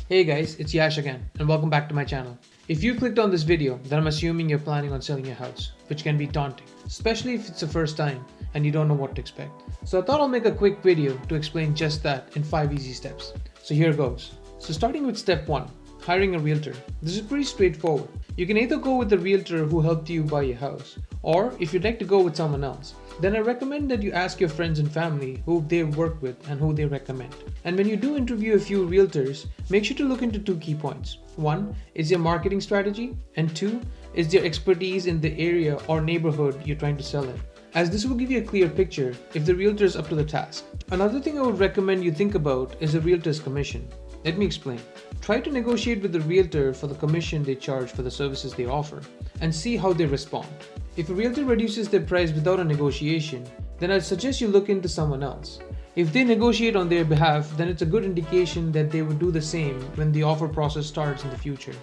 Hey guys, it's Yash again, and welcome back to my channel. If you clicked on this video, then I'm assuming you're planning on selling your house, which can be daunting, especially if it's the first time and you don't know what to expect. So I thought I'll make a quick video to explain just that in 5 easy steps. So here goes. So starting with step 1, hiring a realtor. This is pretty straightforward. You can either go with the realtor who helped you buy your house, or if you'd like to go with someone else, then I recommend that you ask your friends and family who they've worked with and who they recommend. And when you do interview a few realtors, make sure to look into 2 key points. 1 is their marketing strategy, and 2 is their expertise in the area or neighborhood you're trying to sell in, as this will give you a clear picture if the realtor is up to the task. Another thing I would recommend you think about is the realtor's commission. Let me explain. Try to negotiate with the realtor for the commission they charge for the services they offer and see how they respond. If a realtor reduces their price without a negotiation, then I'd suggest you look into someone else. If they negotiate on their behalf, then it's a good indication that they would do the same when the offer process starts in the future.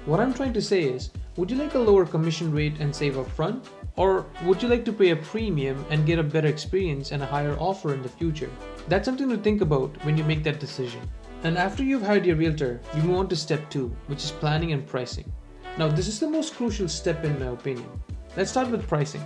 What I'm trying to say is, would you like a lower commission rate and save up front? Or would you like to pay a premium and get a better experience and a higher offer in the future? That's something to think about when you make that decision. And after you've hired your realtor, you move on to step 2, which is planning and pricing. Now, this is the most crucial step in my opinion. Let's start with pricing.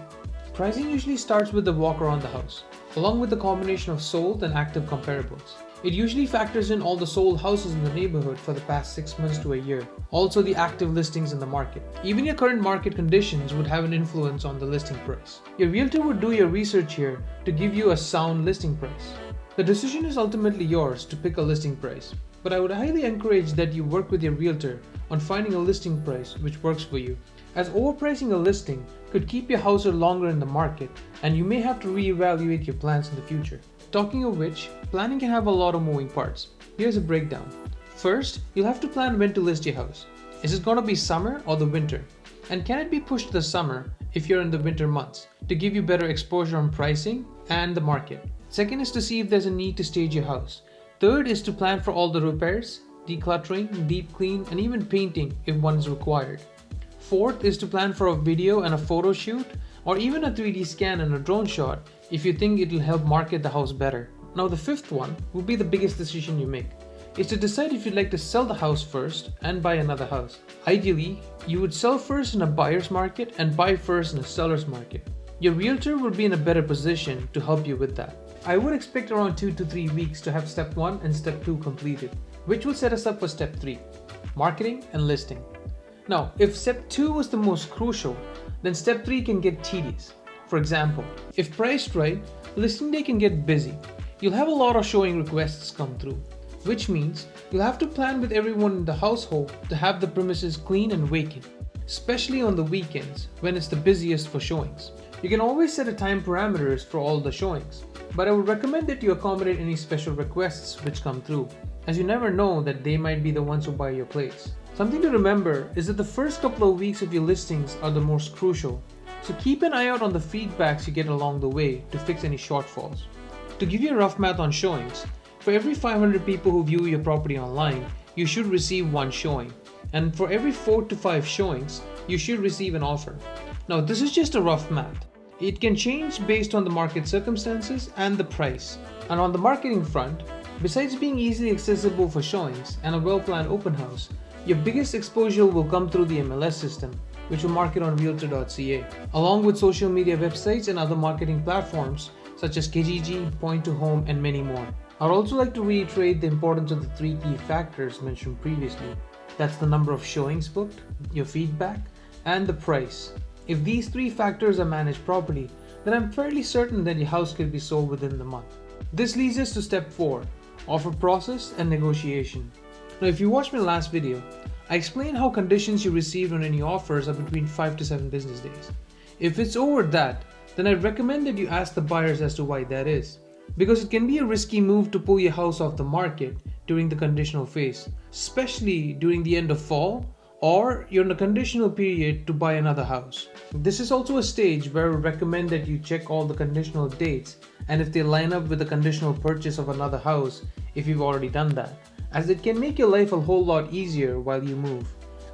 Pricing usually starts with the walk around the house, along with the combination of sold and active comparables. It usually factors in all the sold houses in the neighborhood for the past 6 months to a year, also the active listings in the market. Even your current market conditions would have an influence on the listing price. Your realtor would do your research here to give you a sound listing price. The decision is ultimately yours to pick a listing price, but I would highly encourage that you work with your realtor on finding a listing price which works for you, as overpricing a listing could keep your house longer in the market and you may have to reevaluate your plans in the future. Talking of which, planning can have a lot of moving parts. Here's a breakdown. First, you'll have to plan when to list your house. Is it going to be summer or the winter? And can it be pushed to the summer if you're in the winter months to give you better exposure on pricing and the market? Second is to see if there's a need to stage your house. Third is to plan for all the repairs, decluttering, deep clean, and even painting if one is required. Fourth is to plan for a video and a photo shoot, or even a 3D scan and a drone shot if you think it'll help market the house better. Now the fifth one will be the biggest decision you make. Is to decide if you'd like to sell the house first and buy another house. Ideally, you would sell first in a buyer's market and buy first in a seller's market. Your realtor will be in a better position to help you with that. I would expect around 2 to 3 weeks to have step 1 and step 2 completed, which will set us up for step 3, marketing and listing. Now, if step 2 was the most crucial, then step 3 can get tedious. For example, if priced right, listing day can get busy. You'll have a lot of showing requests come through, which means you'll have to plan with everyone in the household to have the premises clean and vacant, especially on the weekends when it's the busiest for showings. You can always set a time parameters for all the showings, but I would recommend that you accommodate any special requests which come through, as you never know that they might be the ones who buy your place. Something to remember is that the first couple of weeks of your listings are the most crucial, so keep an eye out on the feedbacks you get along the way to fix any shortfalls. To give you a rough math on showings, for every 500 people who view your property online, you should receive 1 showing, and for every 4 to 5 showings, you should receive an offer. Now this is just a rough math. It can change based on the market circumstances and the price. And on the marketing front, besides being easily accessible for showings and a well-planned open house, your biggest exposure will come through the MLS system, which will market on Realtor.ca, along with social media websites and other marketing platforms such as Kijiji, Point to Home, and many more. I'd also like to reiterate the importance of the 3 key factors mentioned previously. That's the number of showings booked, your feedback, and the price. If these 3 factors are managed properly, then I'm fairly certain that your house could be sold within the month. This leads us to step 4, offer process and negotiation. Now, if you watched my last video, I explained how conditions you received on any offers are between 5 to 7 business days. If it's over that, then I'd recommend that you ask the buyers as to why that is, because it can be a risky move to pull your house off the market during the conditional phase, especially during the end of fall, or you're in a conditional period to buy another house. This is also a stage where I would recommend that you check all the conditional dates and if they line up with the conditional purchase of another house if you've already done that, as it can make your life a whole lot easier while you move.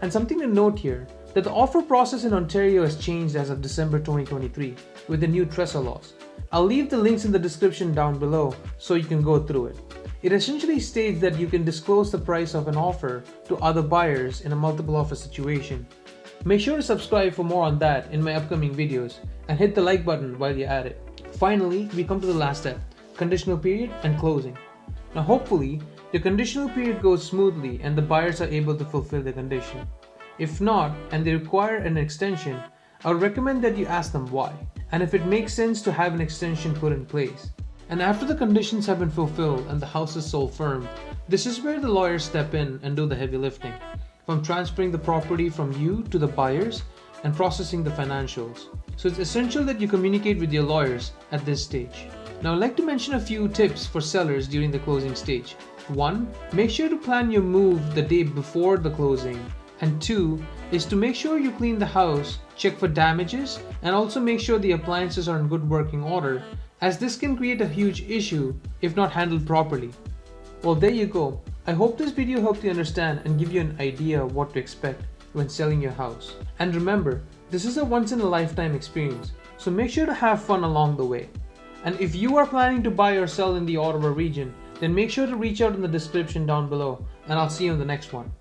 And something to note here, that the offer process in Ontario has changed as of December 2023 with the new TRESA laws. I'll leave the links in the description down below so you can go through it. It essentially states that you can disclose the price of an offer to other buyers in a multiple offer situation. Make sure to subscribe for more on that in my upcoming videos and hit the like button while you're at it. Finally, we come to the last step, conditional period and closing. Now hopefully, the conditional period goes smoothly and the buyers are able to fulfill the condition. If not, and they require an extension, I would recommend that you ask them why, and if it makes sense to have an extension put in place. And after the conditions have been fulfilled and the house is sold firm, this is where the lawyers step in and do the heavy lifting, from transferring the property from you to the buyers and processing the financials. So it's essential that you communicate with your lawyers at this stage. Now I'd like to mention a few tips for sellers during the closing stage. 1. Make sure to plan your move the day before the closing. And 2 is to make sure you clean the house, check for damages, and also make sure the appliances are in good working order, as this can create a huge issue if not handled properly. Well, there you go. I hope this video helped you understand and give you an idea of what to expect when selling your house. And remember, this is a once in a lifetime experience, so make sure to have fun along the way. And if you are planning to buy or sell in the Ottawa region, then make sure to reach out in the description down below, and I'll see you in the next one.